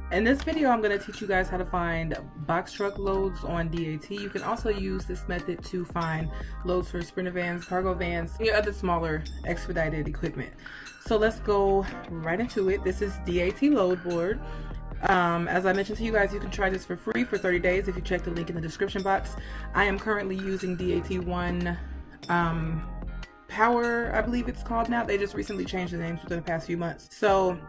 In this video, I'm going to teach you guys how to find box truck loads on DAT. You can also use this method to find loads for sprinter vans, cargo vans, and your other smaller expedited equipment. So let's go right into it. This is DAT load board. As I mentioned to you guys, you can try this for free for 30 days if you check the link in the description box. I am currently using DAT1 Power, I believe it's called now. They just recently changed the names within the past few months. So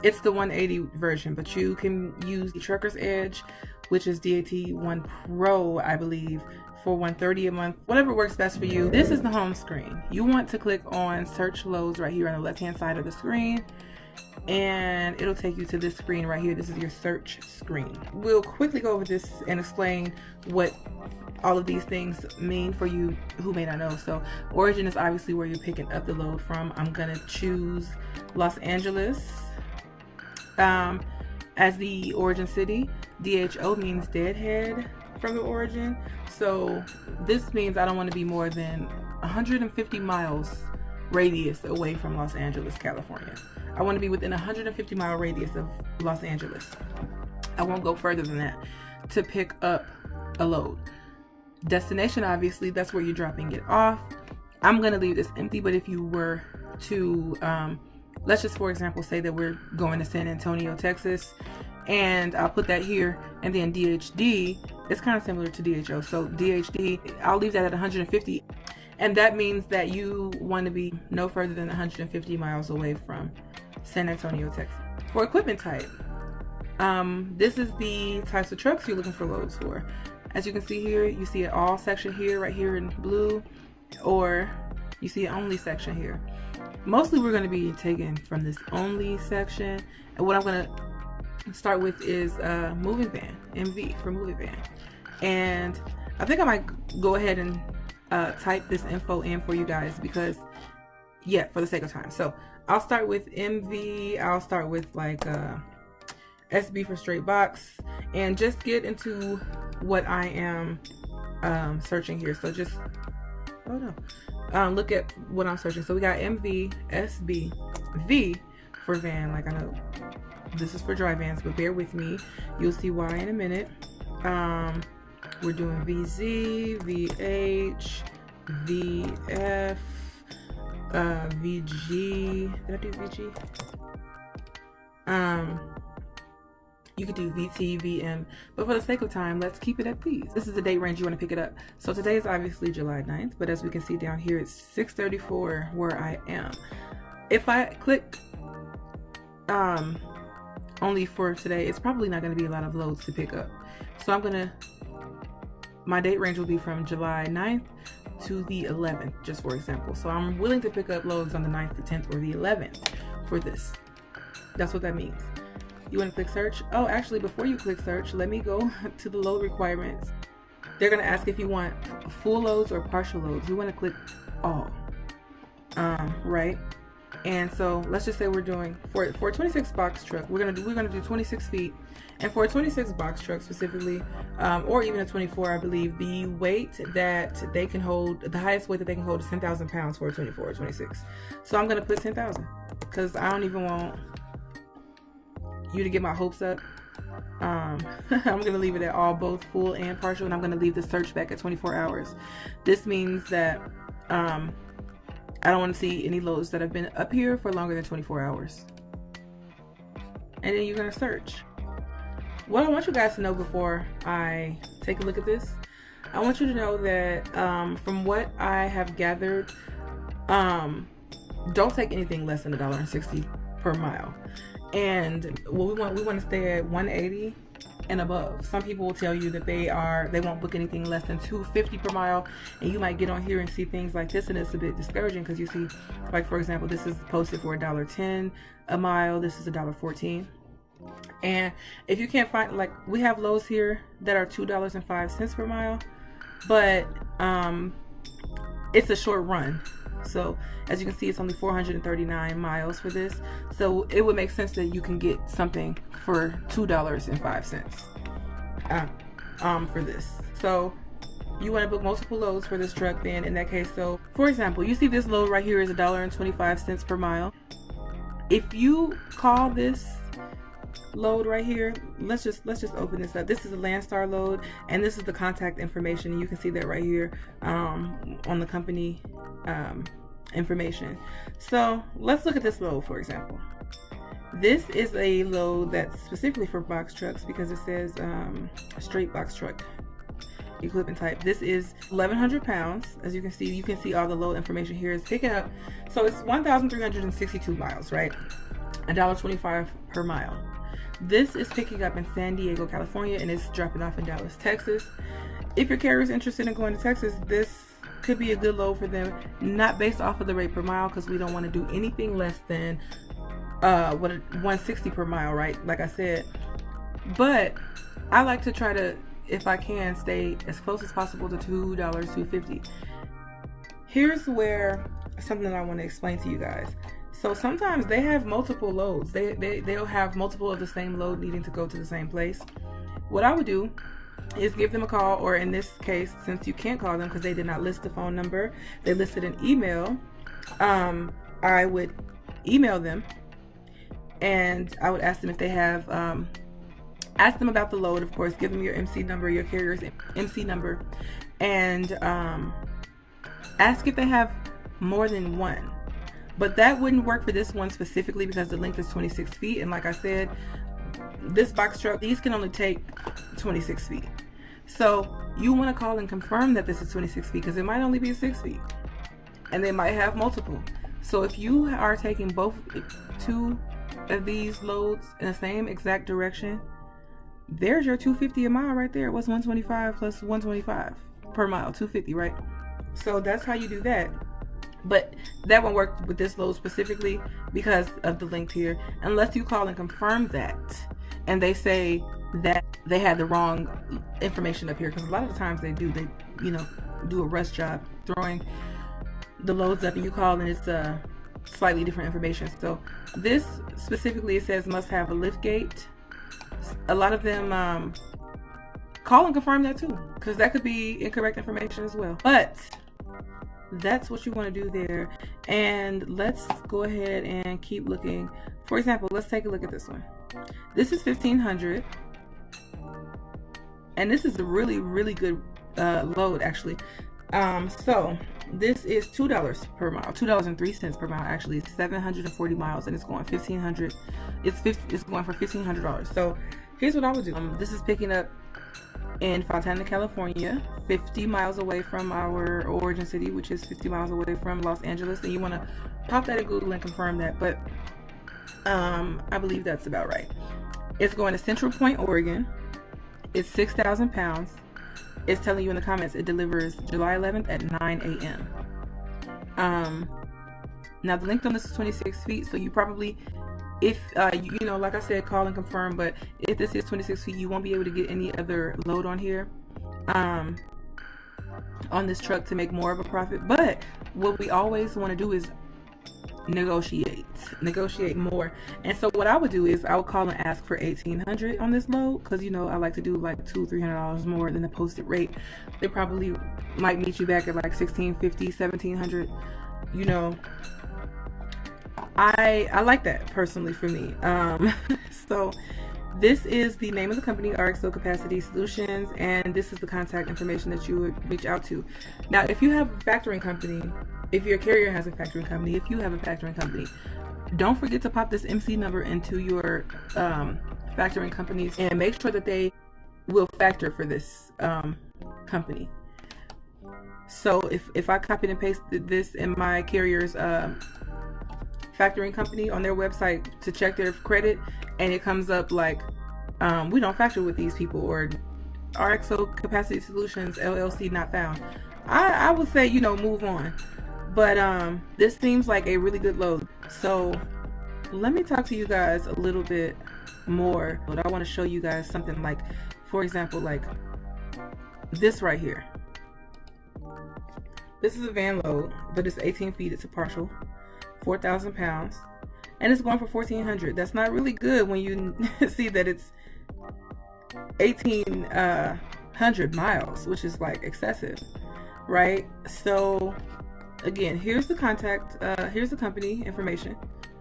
it's the 180 version, but you can use the Trucker's Edge, which is DAT1 Pro, I believe, for $130 a month, whatever works best for you. This is the home screen. You want to click on search loads right here on the left hand side of the screen, and it'll take you to this screen right here. This is your search screen. We'll quickly go over this and explain what all of these things mean for you who may not know. So origin is obviously where you're picking up the load from. I'm gonna choose Los Angeles as the origin city. DHO means deadhead from the origin. So this means I don't want to be more than 150 miles radius away from Los Angeles, California. I want to be within a 150-mile radius of Los Angeles. I won't go further than that to pick up a load. Destination, obviously, that's where you're dropping it off. I'm going to leave this empty, but if you were to, let's just, for example, say that we're going to San Antonio, Texas, and I'll put that here, and then DHD, it's kind of similar to DHO. So DHD, I'll leave that at 150, and that means that you want to be no further than 150 miles away from San Antonio, Texas. For equipment type, this is the types of trucks you're looking for loads for. As you can see here, you see an all section here, right here in blue, or you see an only section here. Mostly we're going to be taking from this only section, and what I'm going to start with is moving van, MV for moving van. And I think I might go ahead and type this info in for you guys because, yeah, for the sake of time. So I'll start with MV, I'll start with like SB for straight box, and just get into what I am searching here. So just, look at what I'm searching. So we got MV, SB, V for van. Like, I know this is for dry vans, but bear with me. You'll see why in a minute. We're doing VZ, VH, VF, VG. Did I do VG? You could do VT, VM, but for the sake of time, let's keep it at these. This is the date range you want to pick it up. So today is obviously July 9th, but as we can see down here, it's 6:34 where I am. If I click only for today, it's probably not going to be a lot of loads to pick up. So my date range will be from July 9th to the 11th, just for example. So I'm willing to pick up loads on the 9th, the 10th, or the 11th for this. That's what that means. You want to click search? Oh, actually, before you click search, let me go to the load requirements. They're going to ask if you want full loads or partial loads. You want to click all, right? And so let's just say we're doing for a 26 box truck, we're gonna do 26 feet, and for a 26 box truck specifically, or even a 24, I believe the weight that they can hold, the highest weight that they can hold is 10,000 pounds for a 24 or 26. So I'm gonna put 10,000 because I don't even want you to get my hopes up. I'm gonna leave it at all, both full and partial, and I'm gonna leave the search back at 24 hours. This means that I don't want to see any loads that have been up here for longer than 24 hours. And then you're gonna search. What I want you guys to know before I take a look at this, I want you to know that from what I have gathered, don't take anything less than $1.60 per mile. And what we want to stay at 180 and above. Some people will tell you that they won't book anything less than $2.50 per mile, and you might get on here and see things like this, and it's a bit discouraging because you see, like, for example, this is posted for $1.10 a mile, this is $1.14. And if you can't find, like, we have lows here that are $2.05 per mile, but it's a short run. So as you can see, it's only 439 miles for this. So it would make sense that you can get something for $2.05 for this. So you want to book multiple loads for this truck then in that case. So for example, you see this load right here is $1.25 per mile. If you call this load right here. Let's just open this up. This is a Landstar load, and this is the contact information. You can see that right here on the company information. So let's look at this load, for example. This is a load that's specifically for box trucks because it says straight box truck equipment type. This is 1,100 pounds. As you can see all the load information here is picking up. So it's 1,362 miles, right? $1.25 per mile. This is picking up in San Diego, California, and it's dropping off in Dallas, Texas. If your carrier is interested in going to Texas, this could be a good load for them, not based off of the rate per mile, because we don't want to do anything less than 160 per mile, right? Like I said. But I like to try to, if I can, stay as close as possible to $2, $2.50. Here's where something I want to explain to you guys. So sometimes they have multiple loads. They'll have multiple of the same load needing to go to the same place. What I would do is give them a call, or in this case, since you can't call them because they did not list the phone number, they listed an email. I would email them and I would ask them if they have, ask them about the load, of course, give them your MC number, your carrier's MC number, and ask if they have more than one. But that wouldn't work for this one specifically because the length is 26 feet. And like I said, this box truck, these can only take 26 feet. So you want to call and confirm that this is 26 feet because it might only be 6 feet. And they might have multiple. So if you are taking two of these loads in the same exact direction, there's your $2.50 a mile right there. What's 125 plus 125 per mile? $2.50, right? So that's how you do that. But that won't work with this load specifically because of the length here, unless you call and confirm that and they say that they had the wrong information up here, because a lot of the times they do a rush job throwing the loads up, and you call and it's slightly different information. So this specifically, it says must have a lift gate. A lot of them call and confirm that too, because that could be incorrect information as well. But that's what you want to do there. And let's go ahead and keep looking. For example, let's take a look at this one. This is 1,500, and this is a really, really good load actually. So this is $2 per mile, $2.03 per mile actually. It's 740 miles, and it's going 1,500. It's going for $1,500. So here's what I would do. This is picking up in Fontana, California, 50 miles away from our origin city, which is 50 miles away from Los Angeles. And you want to pop that in Google and confirm that, but I believe that's about right. It's going to Central Point, Oregon. It's 6,000 pounds. It's telling you in the comments it delivers July 11th at 9 a.m. Now the length on this is 26 feet, so you probably, if like I said, call and confirm. But if this is 26 feet, you won't be able to get any other load on here on this truck to make more of a profit. But what we always want to do is negotiate more. And so what I would do is I would call and ask for $1,800 on this load, because I like to do like $200-$300 more than the posted rate. They probably might meet you back at like $1,650, $1,700. I like that personally for me. So this is the name of the company, RXO Capacity Solutions, and this is the contact information that you would reach out to. Now, if you have a factoring company, if your carrier has a factoring company, if you have a factoring company, don't forget to pop this MC number into your factoring companies and make sure that they will factor for this company. So if I copied and pasted this in my carrier's factoring company on their website to check their credit, and it comes up like we don't factor with these people, or RXO Capacity Solutions LLC not found, I would say move on. But this seems like a really good load. So let me talk to you guys a little bit more. But I want to show you guys something like, for example, like this right here. This is a van load, but it's 18 feet. It's a partial, 4,000 pounds, and it's going for $1,400. That's not really good when you see that it's 1,800 miles, which is like excessive, right? So again, here's the contact, here's the company information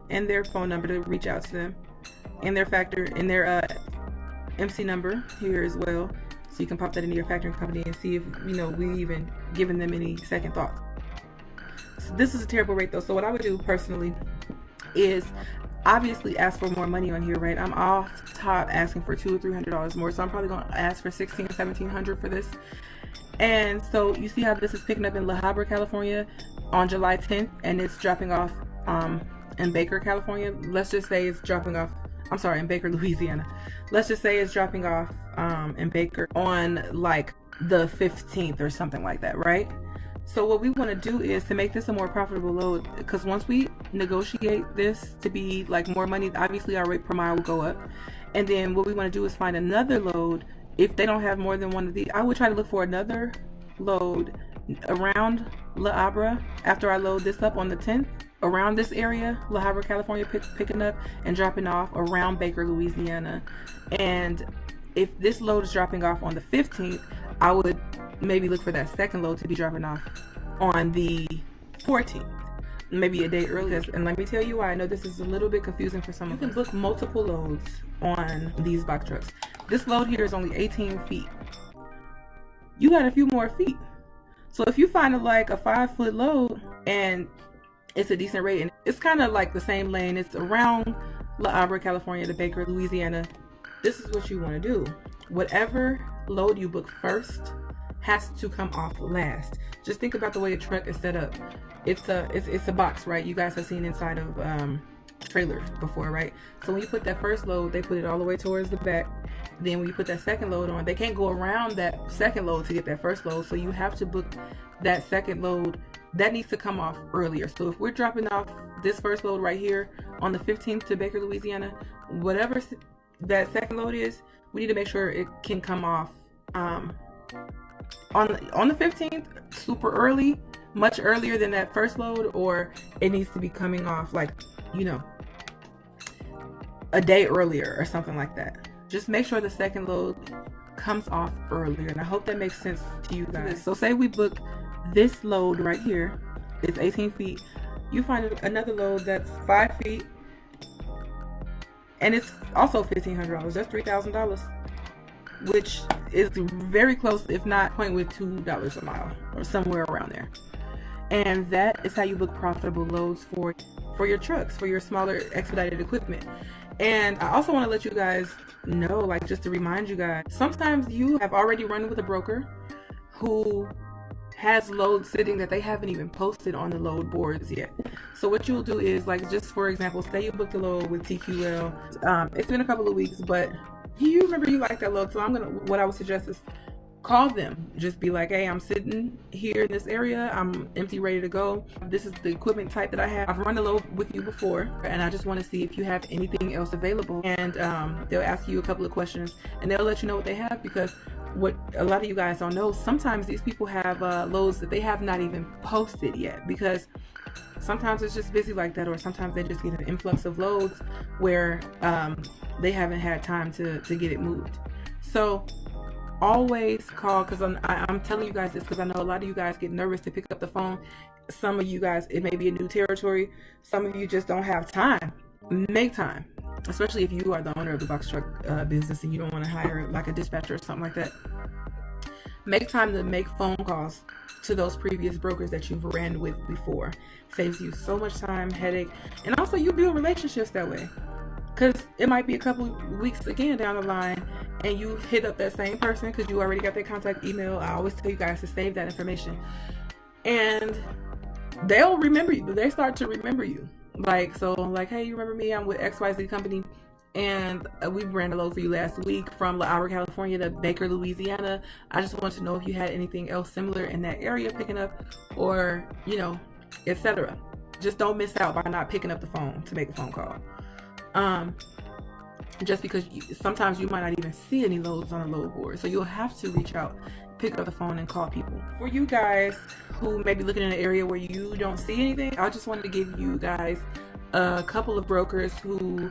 and their phone number to reach out to them. and their MC number here as well, so you can pop that into your factoring company and see if we even given them any second thoughts. So this is a terrible rate though. So what I would do personally is obviously ask for more money on here, right? I'm off top asking for $200 or $300 more, so I'm probably gonna ask for $1,600 or $1,700 for this. And so you see how this is picking up in La Habra, California on July 10th, and it's dropping off in Baker, California. Let's just say it's dropping off, I'm sorry, in Baker, Louisiana. Let's just say it's dropping off in Baker on like the 15th or something like that, right? So what we want to do is to make this a more profitable load, because once we negotiate this to be like more money, obviously our rate per mile will go up. And then what we want to do is find another load. If they don't have more than one of these, I would try to look for another load around La Habra after I load this up on the 10th, around this area, La Habra, California, picking up and dropping off around Baker, Louisiana. And if this load is dropping off on the 15th, I would maybe look for that second load to be dropping off on the 14th, maybe a day earlier. And let me tell you why. I know this is a little bit confusing for some of you. You can book multiple loads on these box trucks. This load here is only 18 feet. You got a few more feet. So if you find like a 5-foot load and it's a decent rate, and it's kind of like the same lane, it's around La Habra, California to Baker, Louisiana, this is what you want to do. Whatever load you book first has to come off last. Just think about the way a truck is set up. It's a box, right? You guys have seen inside of trailers before, right? So when you put that first load, they put it all the way towards the back. Then when you put that second load on, they can't go around that second load to get that first load. So you have to book that second load. That needs to come off earlier. So if we're dropping off this first load right here on the 15th to Baker, Louisiana, whatever that second load is, we need to make sure it can come off on the 15th, super early, much earlier than that first load, or it needs to be coming off like, a day earlier or something like that. Just make sure the second load comes off earlier, and I hope that makes sense to you guys. So say we book this load right here, it's 18 feet. You find another load that's 5 feet, and it's also $1,500. That's $3,000, which is very close, if not $2 a mile or somewhere around there. And that is how you book profitable loads for your trucks, for your smaller expedited equipment. And I also want to let you guys know, like, just to remind you guys, sometimes you have already run with a broker who has loads sitting that they haven't even posted on the load boards yet. So what you'll do is, like, just for example, say you booked a load with TQL. It's been a couple of weeks, but you remember you like that load. So what I would suggest is call them. Just be like, hey, I'm sitting here in this area. I'm empty, ready to go. This is the equipment type that I have. I've run a load with you before, and I just want to see if you have anything else available. And they'll ask you a couple of questions, and they'll let you know what they have, because what a lot of you guys don't know, sometimes these people have loads that they have not even posted yet, because sometimes it's just busy like that, or sometimes they just get an influx of loads where they haven't had time to get it moved. So always call, because I'm telling you guys this because I know a lot of you guys get nervous to pick up the phone. Some of you guys, it may be a new territory. Some of you just don't have time. Make time, especially if you are the owner of the box truck business and you don't want to hire like a dispatcher or something like that. Make time to make phone calls to those previous brokers that you've ran with before. Saves you so much time, headache, and also you build relationships that way. Because it might be a couple weeks again down the line and you hit up that same person because you already got their contact email. I always tell you guys to save that information. And they'll remember you. They start to remember you. Like, hey, you remember me? I'm with XYZ company. And we ran a load for you last week from La Habra, California to Baker, Louisiana. I just wanted to know if you had anything else similar in that area picking up, or, etc. Just don't miss out by not picking up the phone to make a phone call. Just because sometimes you might not even see any loads on a load board. So you'll have to reach out, pick up the phone, and call people. For you guys who may be looking in an area where you don't see anything, I just wanted to give you guys a couple of brokers who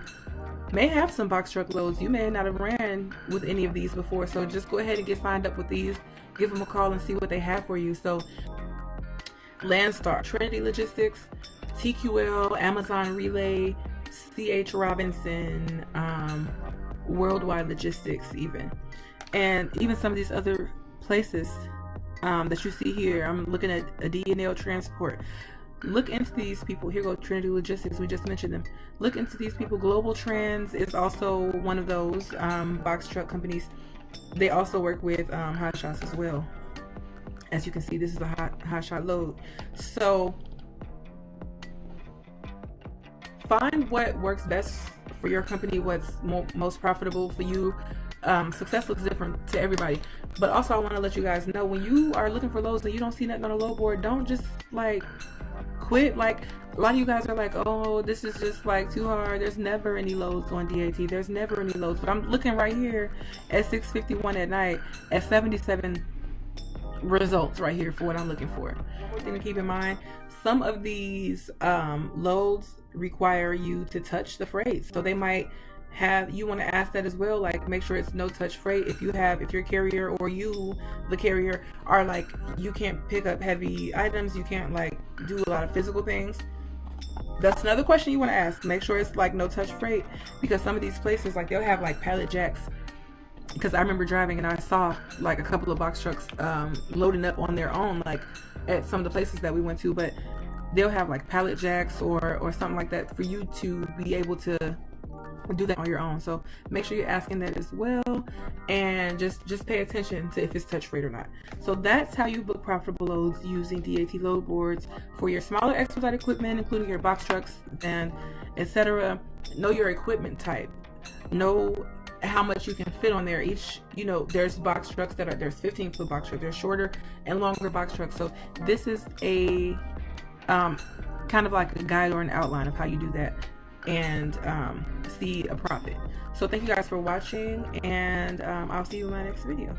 may have some box truck loads. You may not have ran with any of these before, so just go ahead and get signed up with these. Give them a call and see what they have for you. So Landstar, Trinity Logistics, TQL, Amazon Relay, CH Robinson, Worldwide Logistics, and even some of these other places that you see here. I'm looking at a D&L Transport. Look into these people. Here go Trinity Logistics, we just mentioned them. Look into these people. Global Trans is also one of those box truck companies. They also work with hot shots as well. As you can see, this is a hot shot load. So find what works best for your company, what's most profitable for you. Success looks different to everybody, but also I want to let you guys know, when you are looking for loads and you don't see nothing on a load board, don't just like quit. Like, a lot of you guys are like, oh, this is just like too hard. There's never any loads on DAT. There's never any loads. But I'm looking right here at 6:51 at night at 77 results right here for what I'm looking for. One more thing to keep in mind, some of these loads require you to touch the freight, so they might have, you want to ask that as well, like make sure it's no touch freight. If your carrier or you, the carrier, are like, you can't pick up heavy items, you can't like do a lot of physical things, that's another question you want to ask. Make sure it's like no touch freight, because some of these places, like, they'll have like pallet jacks. Because I remember driving and I saw like a couple of box trucks loading up on their own, like at some of the places that we went to, but they'll have like pallet jacks or something like that for you to be able to do that on your own. So make sure you're asking that as well, and just pay attention to if it's touch freight or not. So that's how you book profitable loads using DAT load boards for your smaller expedite equipment, including your box trucks and etc. Know your equipment type. Know how much you can fit on there. Each, there's box trucks there's 15-foot box trucks, there's shorter and longer box trucks. So this is a kind of like a guide or an outline of how you do that and see a profit. So thank you guys for watching, and I'll see you in my next video.